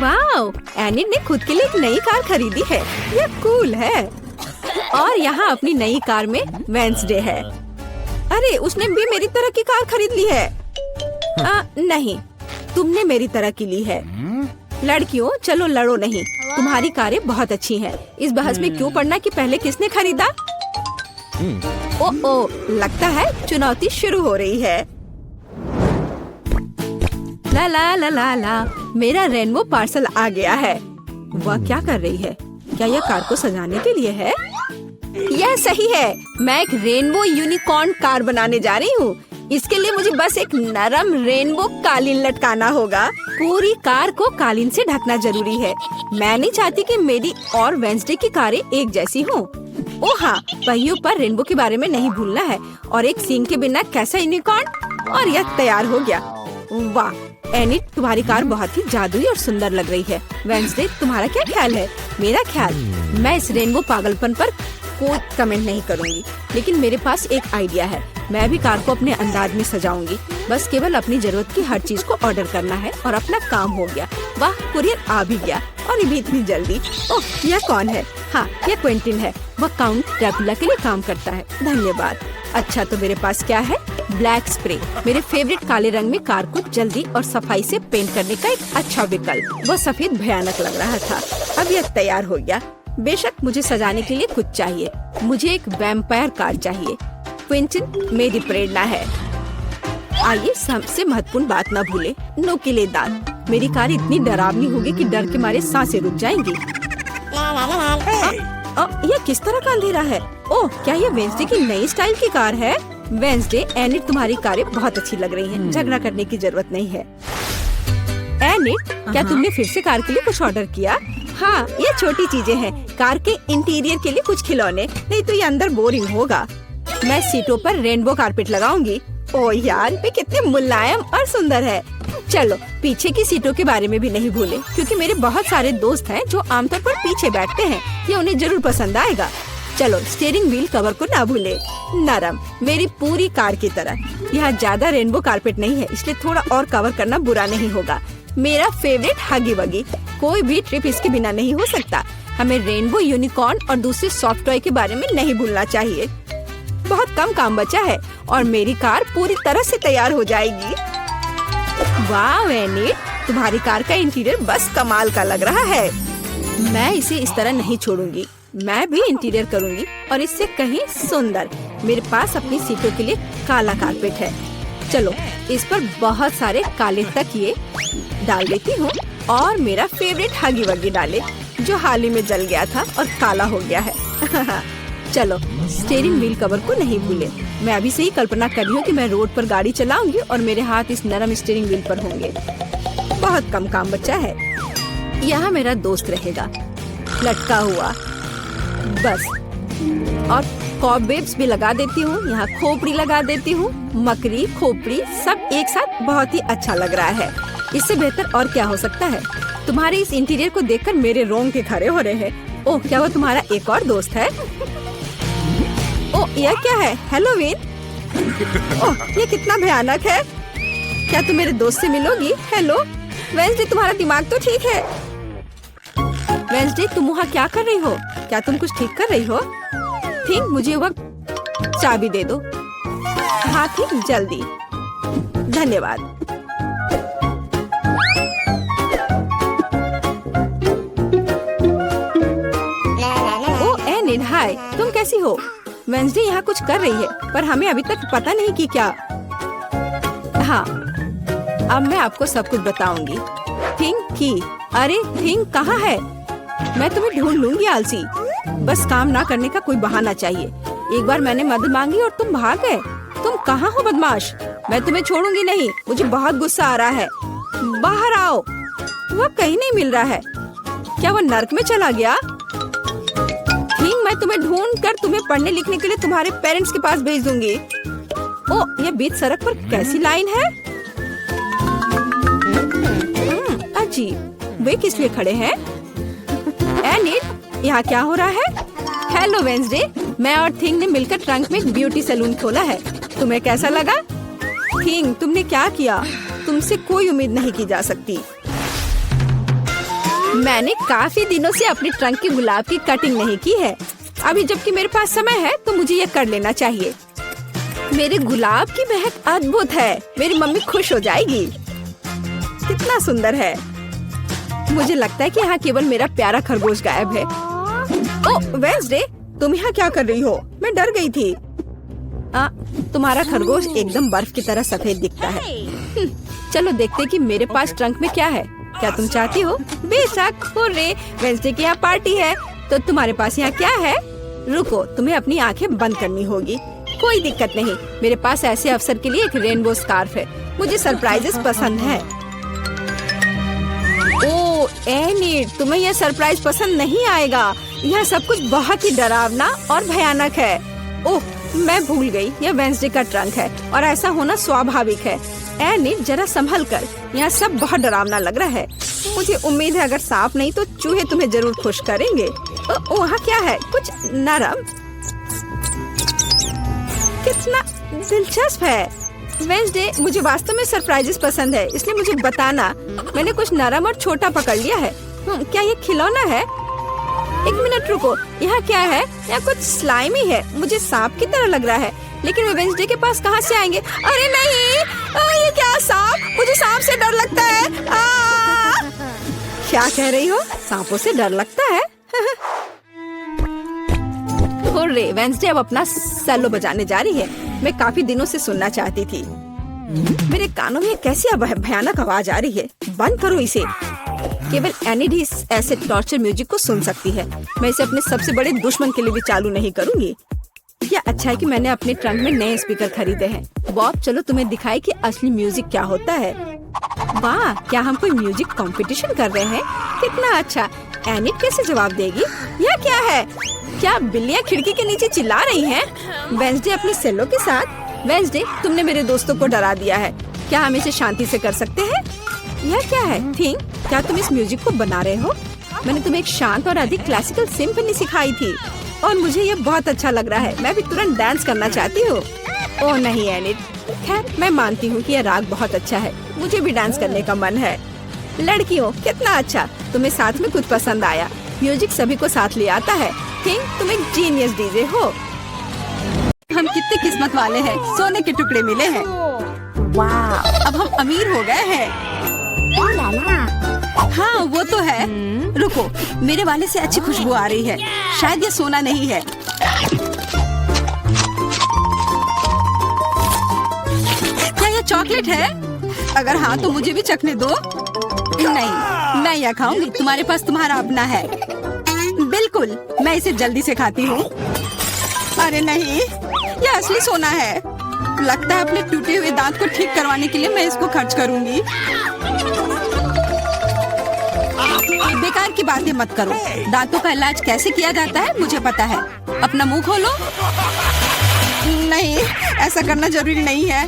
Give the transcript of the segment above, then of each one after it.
Wow, unit ने खुद के लिए एक नई कार खरीदी है। यह कूल है। और यहाँ अपनी नई कार में वेंसडे है। अरे, उसने भी मेरी तरह की कार खरीद ली है। नहीं, तुमने मेरी तरह की ली है। लड़कियों, चलो लड़ो नहीं। तुम्हारी कारें बहुत अच्छी हैं। इस बहस में क्यों पड़ना कि पहले किसने खरीदा। ओ, लगता है चुनौती शुरू हो रही है। ला ला ला ला ला, मेरा रेनबो पार्सल आ गया है। वह क्या कर रही है? क्या यह कार को सजाने के लिए है? यह सही है। मैं एक रेनबो यूनिकॉर्न कार बनाने जा रही हूँ। इसके लिए मुझे बस एक नरम रेनबो कालीन लटकाना होगा। पूरी कार को कालीन से ढकना जरूरी है। मैं नहीं चाहती कि मेरी और वेंसडे की कारें एक जैसी हों। ओह हाँ, पहियों पर रेनबो के बारे में नहीं भूलना है। और एक सींग के बिना कैसा यूनिकॉर्न। और यह तैयार हो गया। वाह एनिट, तुम्हारी कार बहुत ही जादुई और सुंदर लग रही है। वेंसडे, तुम्हारा क्या ख्याल है? मेरा ख्याल, मैं इस रेनबो पागलपन पर कोई कमेंट नहीं करूँगी, लेकिन मेरे पास एक आइडिया है। मैं भी कार को अपने अंदाज में सजाऊंगी। बस केवल अपनी जरूरत की हर चीज को ऑर्डर करना है और अपना काम हो गया। वाह, कुरियर आ भी गया और ये भी इतनी जल्दी। ओह, यह कौन है? हाँ, यह क्विंटिन है। वह काउंट ड्रैकुला के लिए काम करता है। धन्यवाद। अच्छा, तो मेरे पास क्या है? ब्लैक स्प्रे, मेरे फेवरेट काले रंग में कार को जल्दी और सफाई से पेंट करने का एक अच्छा विकल्प। वह सफेद भयानक लग रहा था। अब यह तैयार हो गया। बेशक मुझे सजाने के लिए कुछ चाहिए। मुझे एक वैम्पायर कार चाहिए। क्विंटिन मेरी प्रेरणा है। आइए सबसे महत्वपूर्ण बात न भूले, नुकीले दांत। मेरी कार इतनी डरावनी होगी कि डर के मारे सांसें रुक जाएंगी। यह किस तरह का अंधेरा है? ओह, क्या यह वेंसडे की नई स्टाइल की कार है? वेंसडे, एनिट, तुम्हारी कारें बहुत अच्छी लग रही हैं। झगड़ा करने की जरूरत नहीं है। एनिट, क्या तुमने फिर से कार के लिए कुछ ऑर्डर किया? हाँ, ये छोटी चीजें हैं। कार के इंटीरियर के लिए कुछ खिलौने, नहीं तो ये अंदर बोरिंग होगा। मैं सीटों पर रेनबो कारपेट लगाऊंगी। ओह यार, वे कितने मुलायम और सुंदर है। चलो पीछे की सीटों के बारे में भी नहीं भूले, क्योंकि मेरे बहुत सारे दोस्त हैं जो आमतौर पर पीछे बैठते हैं। ये उन्हें जरूर पसंद आएगा। चलो स्टीयरिंग व्हील कवर को ना भूले, नरम, मेरी पूरी कार की तरह। यहाँ ज्यादा रेनबो कारपेट नहीं है, इसलिए थोड़ा और कवर करना बुरा नहीं होगा। मेरा फेवरेट हगी वगी, कोई भी ट्रिप इसके बिना नहीं हो सकता। हमें रेनबो यूनिकॉर्न और दूसरे सॉफ्ट टॉय के बारे में नहीं भूलना चाहिए। बहुत कम काम बचा है और मेरी कार पूरी तरह से तैयार हो जाएगी। वाह एनिट, तुम्हारी कार का इंटीरियर बस कमाल का लग रहा है। मैं इसे इस तरह नहीं छोड़ूंगी। मैं भी इंटीरियर करूंगी और इससे कहीं सुंदर। मेरे पास अपनी सीटों के लिए काला कारपेट है। चलो इस पर बहुत सारे काले तकिए डाल देती हूँ और मेरा फेवरेट हगी वगी डाले, जो हाल ही में जल गया था और काला हो गया है। चलो स्टीयरिंग व्हील कवर को नहीं भूले। मैं अभी से ही कल्पना कर रही हूँ कि मैं रोड पर गाड़ी चलाऊंगी और मेरे हाथ इस नरम स्टीयरिंग व्हील पर होंगे। बहुत कम काम बचा है। यहाँ मेरा दोस्त रहेगा, लटका हुआ बस। और कॉबवेब्स भी लगा देती हूँ। यहाँ खोपड़ी लगा देती हूँ। मकड़ी, खोपड़ी सब एक साथ बहुत ही अच्छा लग रहा है। इससे बेहतर और क्या हो सकता है? तुम्हारे इस इंटीरियर को देखकर मेरे रोंगटे खड़े हो रहे हैं। ओह, क्या वो तुम्हारा एक और दोस्त है? ओह, यह क्या है? हैलोवीन? ओह, ये कितना भयानक है। क्या तुम मेरे दोस्त से मिलोगी? हेलो वेंसडे, तुम्हारा दिमाग तो ठीक है? वेंसडे, तुम वहाँ क्या कर रही हो? क्या तुम कुछ ठीक कर रही हो? थिंक, मुझे वक्त चाबी दे दो। हाँ थिंक, जल्दी। धन्यवाद। ओह एनिट, हाय, तुम कैसी हो? वेंसडे यहाँ कुछ कर रही है, पर हमें अभी तक पता नहीं कि क्या। हाँ, अब मैं आपको सब कुछ बताऊंगी। थिंक की, अरे थिंक कहाँ है? मैं तुम्हें ढूंढ लूंगी आलसी। बस काम ना करने का कोई बहाना चाहिए। एक बार मैंने मदद मांगी और तुम भाग गए। तुम कहाँ हो बदमाश? मैं तुम्हें छोड़ूंगी नहीं। मुझे बहुत गुस्सा आ रहा है। बाहर आओ। वह कहीं नहीं मिल रहा है। क्या वह नर्क में चला गया? थिंक, मैं तुम्हें ढूंढ कर तुम्हें पढ़ने लिखने के लिए तुम्हारे पेरेंट्स के पास भेज दूंगी। ओह, यह बीच सड़क पर कैसी लाइन है? अजीब, वे किस लिए खड़े हैं? एनिट, यहाँ क्या हो रहा है? हेलो वेंसडे, मैं और थिंग ने मिलकर ट्रंक में एक ब्यूटी सैलून खोला है। तुम्हें कैसा लगा? थिंग, तुमने क्या किया? तुमसे कोई उम्मीद नहीं की जा सकती। मैंने काफी दिनों से अपने ट्रंक के गुलाब की कटिंग नहीं की है। अभी जबकि मेरे पास समय है तो मुझे ये कर लेना चाहिए। मेरे गुलाब की महक अद्भुत है। मेरी मम्मी खुश हो जाएगी। कितना सुंदर है। मुझे लगता है कि यहाँ केवल मेरा प्यारा खरगोश गायब है। ओह वेंसडे, तुम यहाँ क्या कर रही हो? मैं डर गई थी। तुम्हारा खरगोश एकदम बर्फ की तरह सफेद दिखता है। चलो देखते कि मेरे पास ट्रंक में क्या है। क्या तुम चाहती हो? बेशक। हुर्रे, वेंसडे की यहाँ पार्टी है। तो तुम्हारे पास यहाँ क्या है? रुको, तुम्हें अपनी आंखें बंद करनी होगी। कोई दिक्कत नहीं, मेरे पास ऐसे अवसर के लिए एक रेनबो स्कार्फ है। मुझे सरप्राइजेस पसंद है। ओह एनिट, तुम्हें यह सरप्राइज पसंद नहीं आएगा। यह सब कुछ बहुत ही डरावना और भयानक है। ओह मैं भूल गई, यह वेंसडे का ट्रंक है और ऐसा होना स्वाभाविक है। एनिट जरा संभल कर, यह सब बहुत डरावना लग रहा है। मुझे उम्मीद है अगर सांप नहीं तो चूहे तुम्हें जरूर खुश करेंगे। वहाँ क्या है? कुछ नरम। कितना दिलचस्प है। वेंसडे, मुझे वास्तव में सरप्राइजेस पसंद है, इसलिए मुझे बताना। मैंने कुछ नरम और छोटा पकड़ लिया है। क्या ये खिलौना है? एक मिनट रुको, यहाँ क्या है? यहाँ कुछ स्लाइमी है। मुझे सांप की तरह लग रहा है, लेकिन वे वेंसडे के पास कहाँ से आएंगे? अरे नहीं, ये क्या सांप? मुझे सांप से डर लगता है। क्या कह रही हो? सांपों से डर लगता है? हुर्रे, वेंसडे अब अपना सेलो बजाने जा रही है। मैं काफी दिनों से सुनना चाहती थी। मेरे कानों में कैसी भयानक आवाज आ रही है। बंद करो इसे। केवल एनिट ही ऐसे टॉर्चर म्यूजिक को सुन सकती है। मैं इसे अपने सबसे बड़े दुश्मन के लिए भी चालू नहीं करूंगी। क्या अच्छा है कि मैंने अपने ट्रंक में नए स्पीकर खरीदे हैं। बॉब, चलो तुम्हें दिखाए कि असली म्यूजिक क्या होता है। वाह, क्या हम कोई म्यूजिक कंपटीशन कर रहे हैं? कितना अच्छा। एनिट कैसे जवाब देगी? यह क्या है? क्या बिल्लियाँ खिड़की के नीचे चिल्ला रही हैं? वेंसडे अपने सेलो के साथ। वेंसडे, तुमने मेरे दोस्तों को डरा दिया है। क्या हम इसे शांति से कर सकते हैं? यह क्या है? थिंक, क्या तुम इस म्यूजिक को बना रहे हो? मैंने तुम्हें एक शांत और अधिक क्लासिकल सिम्फनी सिखाई थी और मुझे ये बहुत अच्छा लग रहा है। मैं भी तुरंत डांस करना चाहती हूँ। ओह नहीं एनिट, खैर मैं मानती हूँ कि यह राग बहुत अच्छा है। मुझे भी डांस करने का मन है। लड़कियों, कितना अच्छा, तुम्हें साथ में कुछ पसंद आया। म्यूजिक सभी को साथ ले आता है। थिंक, तुम एक जीनियस डीजे हो। हम कितने किस्मत वाले हैं, सोने के टुकड़े मिले हैं। वाह, अब हम अमीर हो गए हैं। हाँ वो तो है। रुको, मेरे वाले से अच्छी खुशबू आ रही है। शायद ये सोना नहीं है। क्या ये चॉकलेट है? अगर हाँ तो मुझे भी चखने दो। नहीं, मैं यह खाऊंगी। तुम्हारे पास तुम्हारा अपना है। बिल्कुल, मैं इसे जल्दी से खाती हूँ। अरे नहीं, यह असली सोना है। लगता है अपने टूटे हुए दांत को ठीक करवाने के लिए मैं इसको खर्च करूंगी। बेकार की बातें मत करो। दांतों का इलाज कैसे किया जाता है मुझे पता है। अपना मुंह खोलो। नहीं, ऐसा करना जरूरी नहीं है।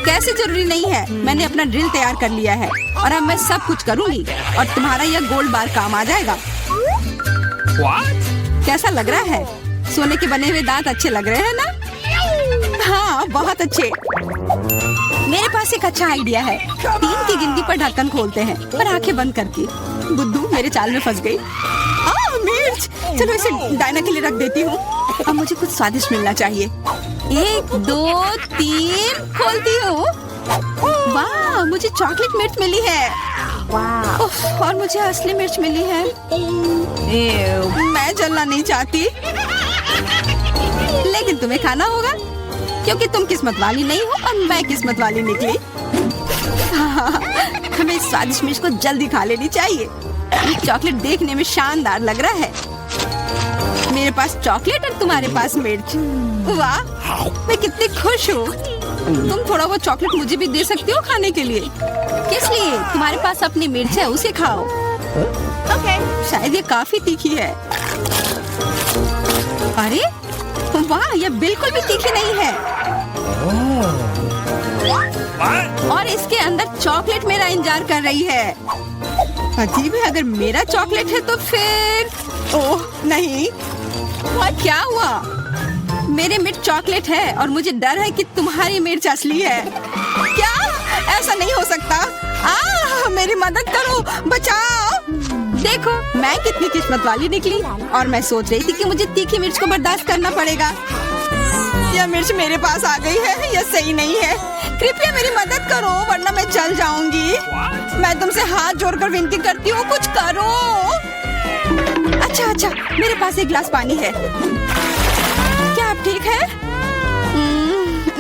कैसे जरूरी नहीं है? मैंने अपना ड्रिल तैयार कर लिया है और अब मैं सब कुछ करूंगी और तुम्हारा यह गोल्ड बार काम आ जाएगा। कैसा लग रहा है? सोने के बने हुए दांत अच्छे लग रहे हैं ना? हाँ, बहुत अच्छे। मेरे पास एक अच्छा आइडिया है। 3 की गिनती पर ढक्कन खोलते हैं और आंखें बंद करके। बुद्धू मेरे चाल में फंस गई। मिर्च, चलो इसे डायना के लिए रख देती हूँ। अब मुझे कुछ स्वादिष्ट मिलना चाहिए। 1 2 3 खोलती हूँ। वाह, मुझे चॉकलेट मिर्च मिली है। और मुझे असली मिर्च मिली है। मैं जलना नहीं चाहती, लेकिन तुम्हें खाना होगा क्योंकि तुम किस्मत वाली नहीं हो और मैं किस्मत वाली निकली। हमें इस स्वादिष्ट मिर्च को जल्दी खा लेनी चाहिए। ये चॉकलेट देखने में शानदार लग रहा है। मेरे पास चॉकलेट और तुम्हारे पास मिर्च। वाह, मैं कितनी खुश हूँ। तुम थोड़ा वो चॉकलेट मुझे भी दे सकती हो खाने के लिए। किस लिए? तुम्हारे पास अपनी मिर्च है, उसे खाओ। शायद ये काफी तीखी है। अरे वाह, यह बिल्कुल भी तीखी नहीं है। और इसके अंदर चॉकलेट मेरा इंतजार कर रही है। अजीब है, अगर मेरा चॉकलेट है तो फिर ओह नहीं, क्या हुआ? मेरे मिर्च चॉकलेट है और मुझे डर है कि तुम्हारी मिर्च असली है। क्या? ऐसा नहीं हो सकता। मेरी मदद करो, बचाओ। देखो मैं कितनी किस्मत वाली निकली। और मैं सोच रही थी कि मुझे तीखी मिर्च को बर्दाश्त करना पड़ेगा। यह मिर्च मेरे पास आ गई है, यह सही नहीं है। कृपया मेरी मदद करो वरना मैं जल जाऊंगी। मैं तुमसे हाथ जोड़कर विनती करती हूँ, कुछ करो। अच्छा, मेरे पास एक गिलास पानी है। क्या आप ठीक है?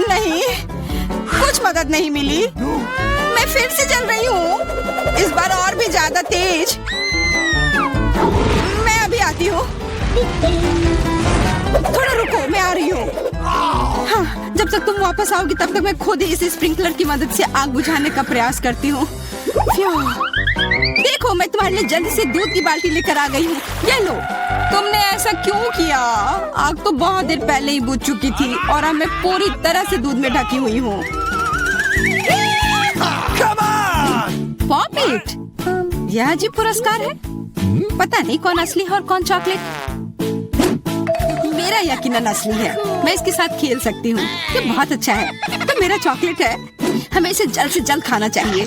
नहीं, कुछ मदद नहीं मिली। मैं फिर से जल रही हूँ, इस बार और भी ज्यादा तेज। मैं अभी आती हूँ। थोड़ा रुको, मैं आ रही हूँ। हाँ, जब तक तुम वापस आओगी तब तक मैं खुद ही इस स्प्रिंकलर की मदद से आग बुझाने का प्रयास करती हूँ। देखो मैं तुम्हारे लिए जल्दी से दूध की बाल्टी लेकर आ गई हूँ। ये लो। तुमने ऐसा क्यों किया? आग तो बहुत देर पहले ही बुझ चुकी थी और अब मैं पूरी तरह से दूध में ढकी हुई हूँ। पॉपिट, यह अजीब पुरस्कार है। पता नहीं कौन असली है और कौन चॉकलेट। मेरा यकीनन असली है। मैं इसके साथ खेल सकती हूँ। ये बहुत अच्छा है। तो मेरा चॉकलेट है। हमें इसे जल्द से जल्द खाना चाहिए।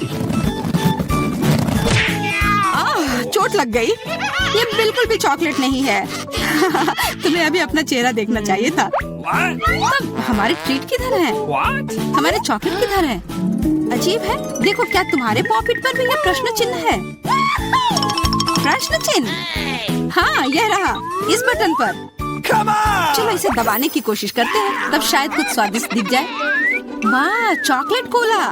चोट लग गई। ये बिल्कुल भी चॉकलेट नहीं है। तुम्हें अभी अपना चेहरा देखना चाहिए था। तब हमारे ट्रीट किधर है? हमारे चॉकलेट किधर है? अजीब है। देखो क्या तुम्हारे पॉकेट पर भी ये प्रश्न चिन्ह है? प्रश्न चिन्ह? हाँ, यह रहा इस बटन पर। चलो इसे दबाने की कोशिश करते हैं, तब शायद कुछ स्वादिष्ट दिख जाए। वाह, चॉकलेट कोला।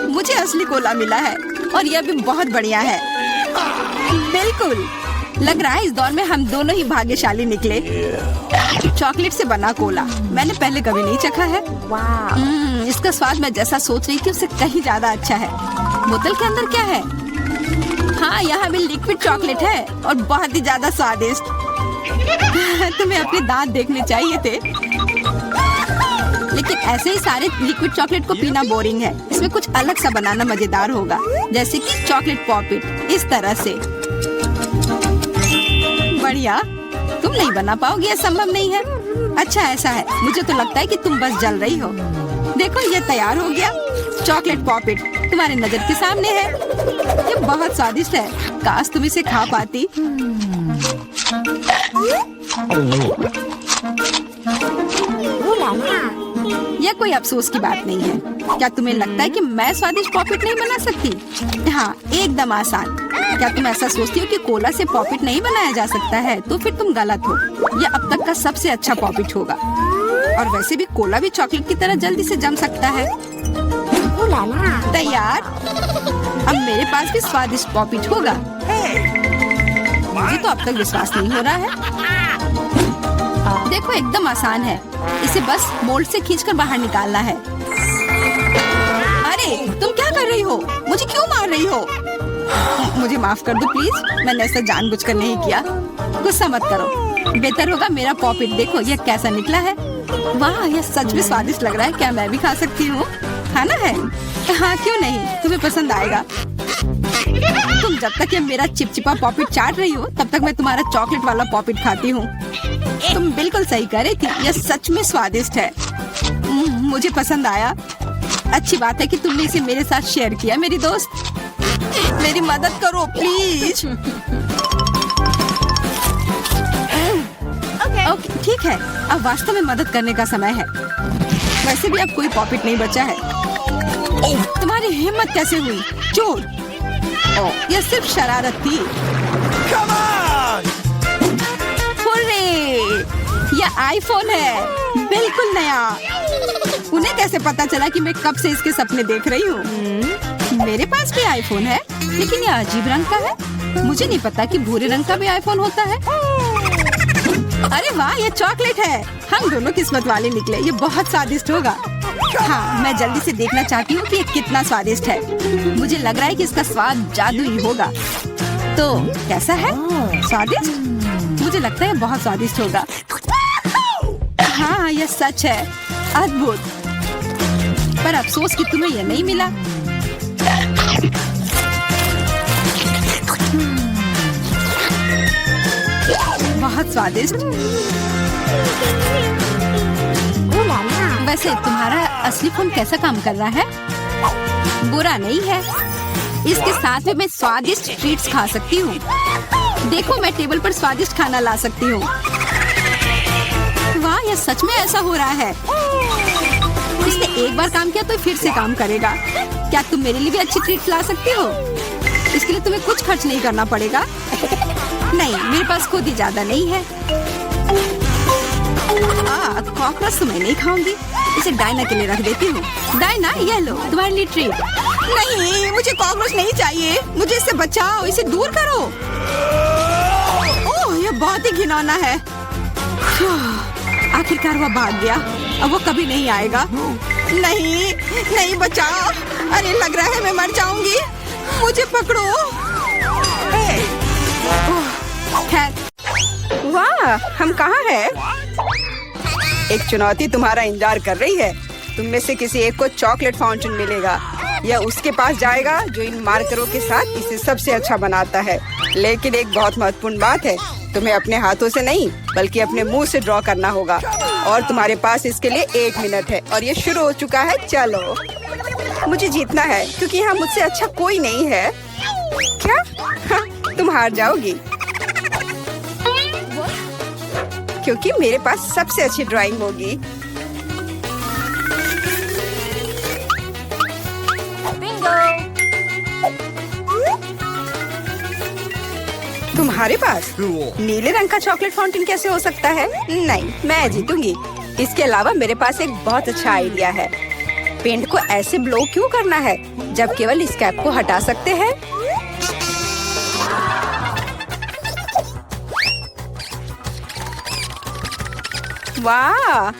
मुझे असली कोला मिला है और यह भी बहुत बढ़िया है। बिल्कुल, लग रहा है इस दौर में हम दोनों ही भाग्यशाली निकले। चॉकलेट से बना कोला मैंने पहले कभी नहीं चखा है। इसका स्वाद मैं जैसा सोच रही थी उससे कहीं ज्यादा अच्छा है। बोतल के अंदर क्या है? हाँ, यहाँ भी लिक्विड चॉकलेट है और बहुत ही ज्यादा स्वादिष्ट। तुम्हें अपने दांत देखने चाहिए थे। लेकिन ऐसे ही सारे लिक्विड चॉकलेट को पीना बोरिंग है। इसमें कुछ अलग सा बनाना मजेदार होगा, जैसे कि चॉकलेट पॉपिट इस तरह से। बढ़िया। तुम नहीं बना पाओगी, यह संभव नहीं है। अच्छा ऐसा है, मुझे तो लगता है कि तुम बस जल रही हो। देखो ये तैयार हो गया। चॉकलेट पॉपिट तुम्हारे नजर के सामने है। ये बहुत स्वादिष्ट है। काश तुम इसे खा पाती। यह कोई अफसोस की बात नहीं है। क्या तुम्हें लगता है कि मैं स्वादिष्ट पॉपिट नहीं बना सकती? हाँ, एकदम आसान। क्या तुम ऐसा सोचती हो कि कोला से पॉपिट नहीं बनाया जा सकता है? तो फिर तुम गलत हो। यह अब तक का सबसे अच्छा पॉपिट होगा। और वैसे भी कोला भी चॉकलेट की तरह जल्दी से जम सकता है। तैयार? अब मेरे पास भी स्वादिष्ट पॉपिट होगा। मुझे तो अब तक विश्वास नहीं हो रहा है। देखो एकदम आसान है। इसे बस मोल्ड से खींचकर बाहर निकालना है। अरे तुम क्या कर रही हो? मुझे क्यों मार रही हो? मुझे माफ कर दो प्लीज, मैंने ऐसा जानबूझकर नहीं किया। गुस्सा मत करो। बेहतर होगा मेरा पॉपिट देखो यह कैसा निकला है। वाह, यह सच में स्वादिष्ट लग रहा है। क्या मैं भी खा सकती हूँ? खाना है? हाँ क्यों नहीं, तुम्हें पसंद आएगा। तुम जब तक ये मेरा चिपचिपा पॉपिट चाट रही हो तब तक मैं तुम्हारा चॉकलेट वाला पॉपिट खाती हूँ। तुम बिल्कुल सही कह रही थी, यह सच में स्वादिष्ट है। मुझे पसंद आया। अच्छी बात है कि तुमने इसे मेरे साथ शेयर किया। मेरी दोस्त, मेरी मदद करो प्लीज। ओके, ठीक है। अब वास्तव में मदद करने का समय है। वैसे भी अब कोई पॉपिट नहीं बचा है। तुम्हारी हिम्मत कैसे हुई? चोर! यह सिर्फ शरारत थी। यह आईफोन है, बिल्कुल नया। उन्हें कैसे पता चला कि मैं कब से इसके सपने देख रही हूँ? मेरे पास भी आईफोन है, लेकिन यह अजीब रंग का है। मुझे नहीं पता कि भूरे रंग का भी आईफोन होता है। अरे वाह, ये चॉकलेट है। हम दोनों किस्मत वाले निकले। ये बहुत स्वादिष्ट होगा। हाँ, मैं जल्दी से देखना चाहती हूँ कि ये कितना स्वादिष्ट है। मुझे लग रहा है कि इसका स्वाद जादुई होगा। तो कैसा है? स्वादिष्ट? मुझे लगता है बहुत स्वादिष्ट होगा। हाँ, यह सच है। अद्भुत। पर अफसोस कि तुम्हें यह नहीं मिला। बहुत स्वादिष्ट। वैसे तुम्हारा असली फोन कैसा काम कर रहा है? बुरा नहीं है। इसके साथ में मैं स्वादिष्ट ट्रीट्स खा सकती हूँ। देखो मैं टेबल पर स्वादिष्ट खाना ला सकती हूँ। वाह, यह सच में ऐसा हो रहा है। इसने एक बार काम किया तो फिर से काम करेगा। क्या तुम मेरे लिए भी अच्छी ट्रीट्स ला सकती हो? इसके लिए तुम्हें कुछ खर्च नहीं करना पड़ेगा। नहीं, मेरे पास खुद ही ज्यादा नहीं है। कॉकरोच तो मैं नहीं खाऊंगी। इसे डायना के लिए रख देती हूँ। डायना, ये लो तुम्हारे लिए ट्रीट। नहीं, मुझे कॉकरोच नहीं चाहिए। मुझे इससे बचाओ, इसे दूर करो। ओह, ये बहुत ही घिनौना है। आखिरकार वह भाग गया। अब वो कभी नहीं आएगा। नहीं, नहीं बचाओ। अरे लग रहा है मैं मर जाऊंगी। मुझे पकड़ो। वाह, हम कहाँ हैं? एक चुनौती तुम्हारा इंतजार कर रही है। तुम में से किसी एक को चॉकलेट फाउंटेन मिलेगा। यह उसके पास जाएगा जो इन मार्करों के साथ इसे सबसे अच्छा बनाता है। लेकिन एक बहुत महत्वपूर्ण बात है, तुम्हें अपने हाथों से नहीं बल्कि अपने मुंह से ड्रॉ करना होगा। और तुम्हारे पास इसके लिए 1 मिनट है। और ये शुरू हो चुका है। चलो, मुझे जीतना है क्योंकि यहाँ मुझसे अच्छा कोई नहीं है। क्या? हाँ, तुम हार जाओगी क्योंकि मेरे पास सबसे अच्छी ड्राइंग होगी। तुम्हारे पास नीले रंग का चॉकलेट फाउंटेन कैसे हो सकता है? नहीं, मैं जीतूंगी। इसके अलावा मेरे पास एक बहुत अच्छा आइडिया है। पेंट को ऐसे ब्लो क्यों करना है जब केवल इस कैप को हटा सकते हैं? वाह,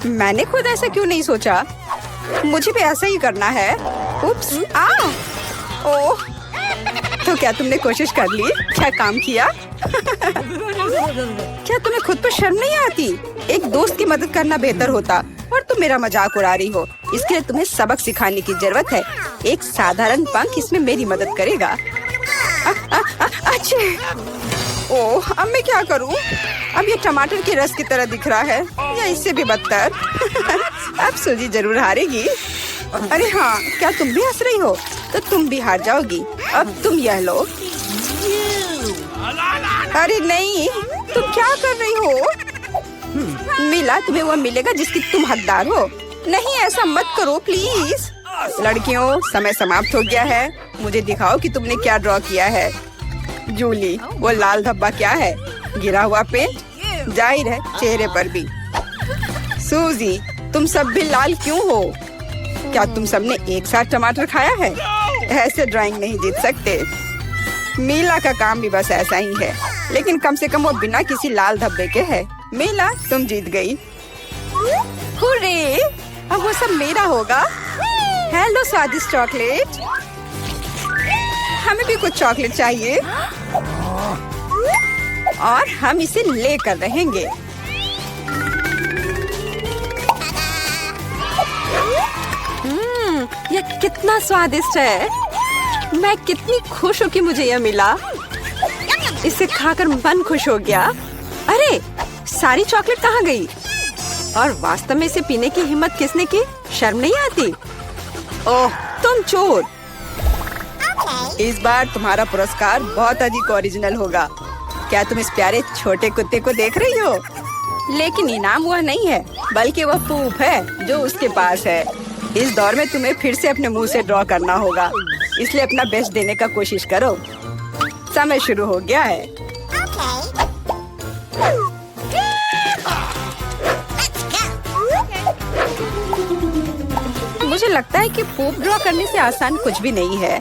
मैंने खुद ऐसा क्यों नहीं सोचा। मुझे भी ऐसा ही करना है। उप्स, ओह, तो क्या तुमने कोशिश कर ली? क्या काम किया? क्या तुम्हें खुद पर शर्म नहीं आती? एक दोस्त की मदद करना बेहतर होता और तुम मेरा मजाक उड़ा रही हो। इसके लिए तुम्हें सबक सिखाने की जरूरत है। एक साधारण पंख इसमें मेरी मदद करेगा। अच्छे। ओह, अब मैं क्या करूं? अब ये टमाटर के रस की तरह दिख रहा है या इससे भी बदतर। अब सूजी जरूर हारेगी। अरे हाँ, क्या तुम भी हंस रही हो? तो तुम भी हार जाओगी। अब तुम यह लो। अरे नहीं, तुम क्या कर रही हो? मिला, तुम्हें वह मिलेगा जिसकी तुम हकदार हो। नहीं, ऐसा मत करो प्लीज। लड़कियों, समय समाप्त हो गया है। मुझे दिखाओ कि तुमने क्या ड्रॉ किया है। जूली, वो लाल धब्बा क्या है? गिरा हुआ पेंट? जाहिर है, चेहरे पर भी। सूजी, तुम सब भी लाल क्यों हो? क्या तुम सबने एक साथ टमाटर खाया है? ऐसे ड्राइंग नहीं जीत सकते। मीला का काम भी बस ऐसा ही है, लेकिन कम से कम वो बिना किसी लाल धब्बे के है। मीला, तुम जीत गई। हुर्रे! अब वो सब मेरा होगा। हेलो स्वादिष्ट चॉकलेट। हमें भी कुछ चॉकलेट चाहिए और हम इसे लेकर रहेंगे। यह कितना स्वादिष्ट है। मैं कितनी खुश हूँ कि मुझे यह मिला। इसे खाकर मन खुश हो गया। अरे, सारी चॉकलेट कहाँ गई? और वास्तव में इसे पीने की हिम्मत किसने की? शर्म नहीं आती? ओह, तुम चोर। इस बार तुम्हारा पुरस्कार बहुत अधिक ओरिजिनल होगा। क्या तुम इस प्यारे छोटे कुत्ते को देख रही हो? लेकिन इनाम वह नहीं है, बल्कि वह पूप है जो उसके पास है। इस दौर में तुम्हें फिर से अपने मुंह से ड्रॉ करना होगा, इसलिए अपना बेस्ट देने का कोशिश करो। समय शुरू हो गया है। मुझे लगता है कि पूप ड्रॉ करने से आसान कुछ भी नहीं है।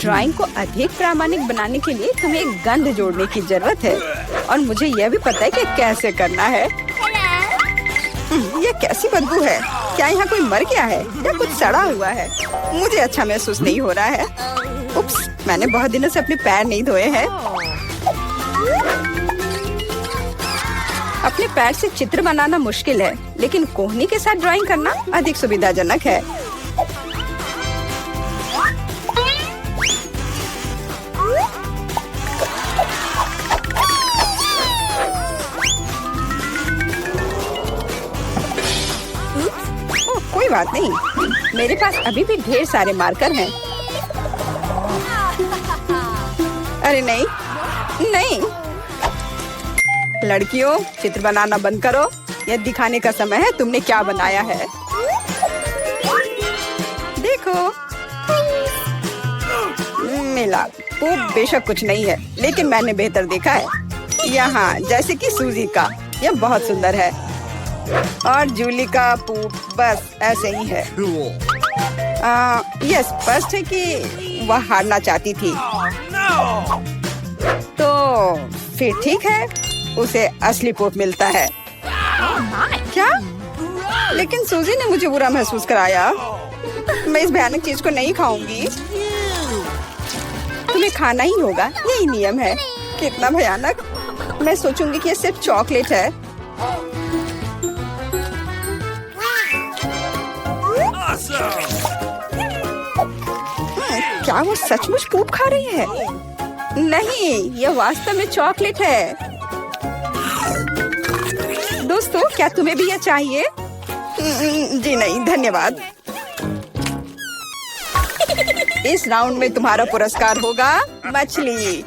ड्राइंग को अधिक प्रामाणिक बनाने के लिए तुम्हें एक गंध जोड़ने की जरूरत है, और मुझे यह भी पता है कि कैसे करना है। यह कैसी बदबू है? क्या यहाँ कोई मर गया है या कुछ सड़ा हुआ है? मुझे अच्छा महसूस नहीं हो रहा है। उप्स, मैंने बहुत दिनों से अपने पैर नहीं धोए हैं। अपने पैर से चित्र बनाना मुश्किल है, लेकिन कोहनी के साथ ड्राइंग करना अधिक सुविधाजनक है। ओह, कोई बात नहीं, मेरे पास अभी भी ढेर सारे मार्कर हैं। अरे नहीं नहीं, लड़कियों चित्र बनाना बंद करो। यह दिखाने का समय है तुमने क्या बनाया है। देखो मिला, वो बेशक कुछ नहीं है, लेकिन मैंने बेहतर देखा है। यहाँ जैसे कि सूजी का, यह बहुत सुंदर है। और जूली का पूप बस ऐसे ही है। यह स्पष्ट है कि वह हारना चाहती थी। तो फिर ठीक है, उसे असली पूप मिलता है। क्या? लेकिन सूजी ने मुझे बुरा महसूस कराया। मैं इस भयानक चीज को नहीं खाऊंगी। तुम्हें खाना ही होगा, यही नियम है। कितना भयानक। मैं सोचूंगी कि ये सिर्फ चॉकलेट है। क्या वो सचमुच पूप खा रही है? नहीं, यह वास्तव में चॉकलेट है। दोस्तों, क्या तुम्हें भी यह चाहिए? जी नहीं, धन्यवाद। इस राउंड में तुम्हारा पुरस्कार होगा मछली,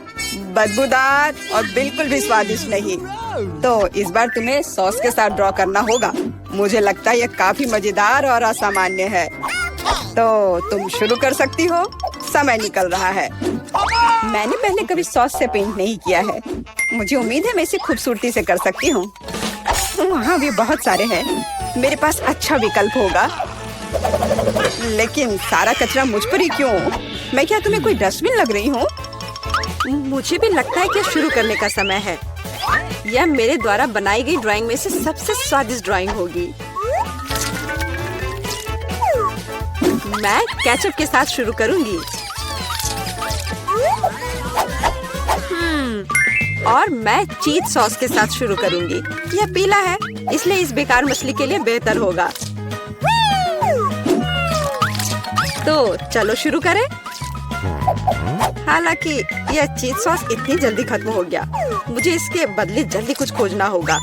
बदबूदार और बिल्कुल भी स्वादिष्ट नहीं। तो इस बार तुम्हें सॉस के साथ ड्रॉ करना होगा। मुझे लगता है यह काफी मजेदार और असामान्य है। तो तुम शुरू कर सकती हो, समय निकल रहा है। मैंने पहले कभी सॉस से पेंट नहीं किया है। मुझे उम्मीद है मैं इसे खूबसूरती से कर सकती हूँ। वहाँ भी बहुत सारे हैं, मेरे पास अच्छा विकल्प होगा। लेकिन सारा कचरा मुझ पर ही क्यों? मैं क्या तुम्हें कोई डस्टबिन लग रही हूँ? मुझे भी लगता है कि शुरू करने का समय है। यह मेरे द्वारा बनाई गई ड्राइंग में से सबसे स्वादिष्ट ड्राइंग होगी। मैं केचप के साथ शुरू करूंगी। और मैं चीज सॉस के साथ शुरू करूंगी। यह पीला है, इसलिए इस बेकार मछली के लिए बेहतर होगा। तो चलो शुरू करें। हालांकि यह चीज सॉस इतनी जल्दी खत्म हो गया, मुझे इसके बदले जल्दी कुछ खोजना होगा।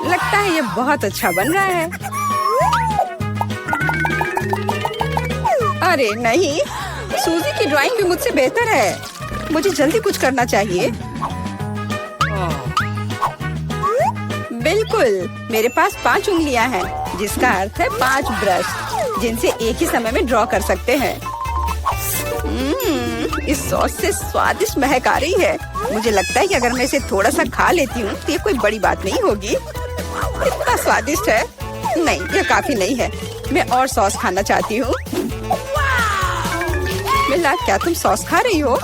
लगता है यह बहुत अच्छा बन रहा है। अरे नहीं, सूजी की ड्राइंग भी मुझसे बेहतर है। मुझे जल्दी कुछ करना चाहिए। बिल्कुल, मेरे पास 5 उंगलियां हैं, जिसका अर्थ है 5 ब्रश, जिनसे एक ही समय में ड्रॉ कर सकते हैं। इस सॉस से स्वादिष्ट महक आ रही है। मुझे लगता है कि अगर मैं इसे थोड़ा सा खा लेती हूँ तो ये कोई बड़ी बात नहीं होगी। इतना स्वादिष्ट है। नहीं, यह काफी नहीं है। मैं और सॉस खाना चाहती हूँ। मिला, क्या तुम सॉस खा रही हो?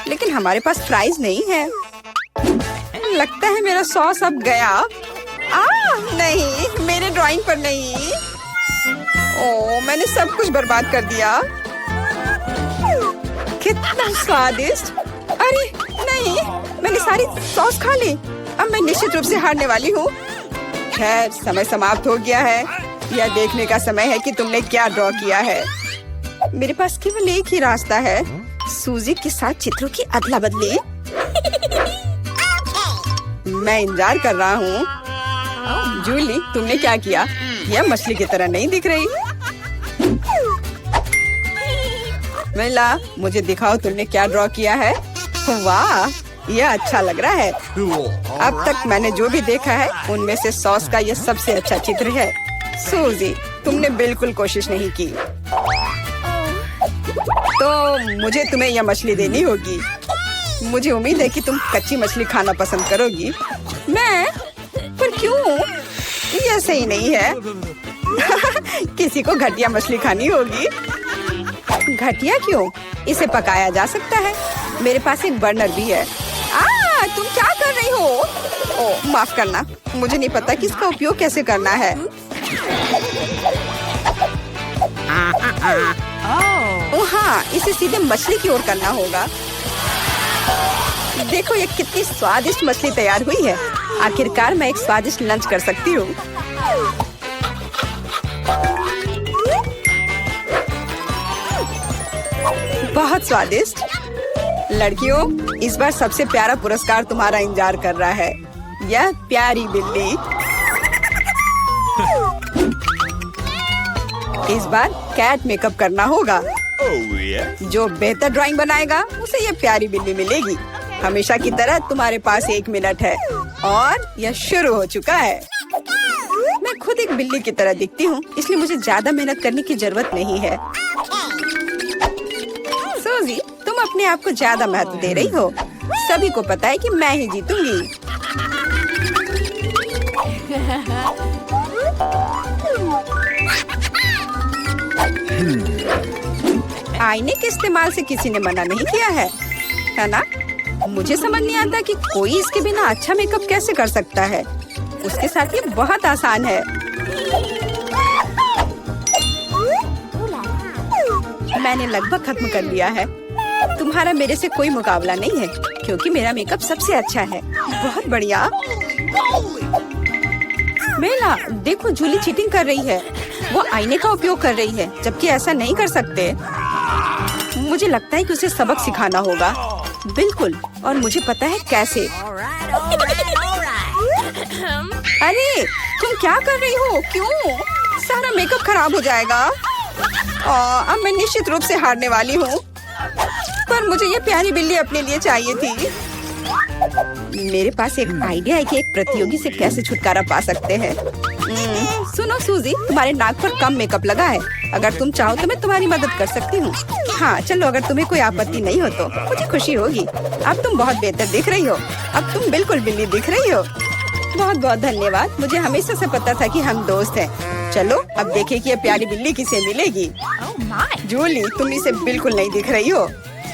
लेकिन हमारे पास फ्राइज नहीं है। लगता है मेरा सॉस अब गया। नहीं, मेरे ड्राइंग पर नहीं। ओह, मैंने सब कुछ बर्बाद कर दिया। कितना स्वादिष्ट। अरे नहीं, मैंने सारी सॉस खा ली। अब मैं निश्चित रूप से हारने वाली हूँ। खैर, समय समाप्त हो गया है। यह देखने का समय है कि तुमने क्या ड्रॉ किया है। मेरे पास केवल एक ही रास्ता है, सूजी के साथ चित्रों की अदला बदली। मैं इंतजार कर रहा हूँ। जूली, तुमने क्या किया? यह मछली की तरह नहीं दिख रही। मिला, मुझे दिखाओ तुमने क्या ड्रॉ किया है। वाह, यह अच्छा लग रहा है। अब तक मैंने जो भी देखा है उनमें से सॉस का यह सबसे अच्छा चित्र है। सूजी, तुमने बिल्कुल कोशिश नहीं की। तो मुझे तुम्हें यह मछली देनी होगी। मुझे उम्मीद है कि तुम कच्ची मछली खाना पसंद करोगी। मैं? पर क्यों? यह सही नहीं है। किसी को घटिया मछली खानी होगी। घटिया क्यों? इसे पकाया जा सकता है। मेरे पास एक बर्नर भी है। तुम क्या कर रही हो? ओह, माफ करना, मुझे नहीं पता कि इसका उपयोग कैसे करना है। ओह हाँ, इसे सीधे मछली की ओर करना होगा। देखो ये कितनी स्वादिष्ट मछली तैयार हुई है। आखिरकार मैं एक स्वादिष्ट लंच कर सकती हूँ। बहुत स्वादिष्ट। लड़कियों, इस बार सबसे प्यारा पुरस्कार तुम्हारा इंतजार कर रहा है। यह प्यारी बिल्ली। इस बार कैट मेकअप करना होगा। जो बेहतर ड्राइंग बनाएगा उसे ये प्यारी बिल्ली मिलेगी। हमेशा की तरह तुम्हारे पास 1 मिनट है और यह शुरू हो चुका है। मैं खुद एक बिल्ली की तरह दिखती हूँ, इसलिए मुझे ज्यादा मेहनत करने की जरूरत नहीं है। सूजी, तुम अपने आप को ज्यादा महत्व दे रही हो। सभी को पता है कि मैं ही जीतूंगी। आईने के इस्तेमाल से किसी ने मना नहीं किया है ना? मुझे समझ नहीं आता कि कोई इसके बिना अच्छा मेकअप कैसे कर सकता है। उसके साथ ये बहुत आसान है। मैंने लगभग खत्म कर लिया है। तुम्हारा मेरे से कोई मुकाबला नहीं है, क्योंकि मेरा मेकअप सबसे अच्छा है। बहुत बढ़िया। मेला, देखो जूली चीटिंग कर रही है। वो आईने का उपयोग कर रही है, जबकि ऐसा नहीं कर सकते। मुझे लगता है कि उसे सबक सिखाना होगा। बिल्कुल, और मुझे पता है कैसे। अरे, तुम क्या कर रही हो? क्यों? सारा मेकअप खराब हो जाएगा। अब मैं निश्चित रूप से हारने वाली हूँ। पर मुझे ये प्यारी बिल्ली अपने लिए चाहिए थी। मेरे पास एक आइडिया है कि एक प्रतियोगी से कैसे छुटकारा पा सकते हैं। सुनो सूजी, तुम्हारे नाक पर कम मेकअप लगा है। अगर तुम चाहो तो मैं तुम्हारी मदद कर सकती हूँ। हाँ चलो, अगर तुम्हें कोई आपत्ति नहीं हो तो मुझे खुशी होगी। अब तुम बहुत बेहतर दिख रही हो। अब तुम बिल्कुल बिल्ली दिख रही हो। बहुत बहुत धन्यवाद। मुझे हमेशा से पता था कि हम दोस्त हैं। चलो अब देखें कि ये प्यारी बिल्ली किसे मिलेगी। जूली, तुम इसे बिल्कुल नहीं दिख रही हो।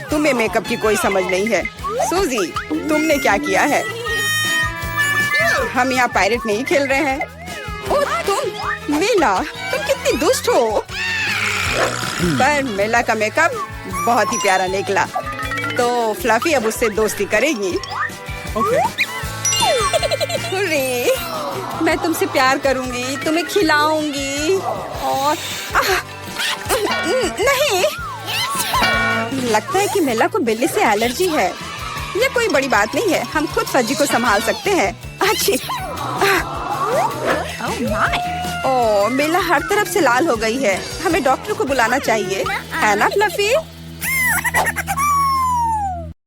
तुम्हें मेकअप की कोई समझ नहीं है। सूजी, तुमने क्या किया है? हम यहाँ पायरेट नहीं खेल रहे हैं। ओह तुम, मेला, तुम कितनी दुष्ट हो। पर मेला का मेकअप बहुत ही प्यारा निकला, तो फ्लफी अब उससे दोस्ती करेगी। हुर्रे, मैं तुमसे प्यार करूंगी, तुम्हें खिलाऊंगी और नहीं, लगता है कि मेला को बिल्ली से एलर्जी है। ये कोई बड़ी बात नहीं है, हम खुद फज्जी को संभाल सकते हैं। अच्छी। ओह, मेला हर तरफ से लाल हो गई है। हमें डॉक्टर को बुलाना चाहिए, है ना फ्लफी?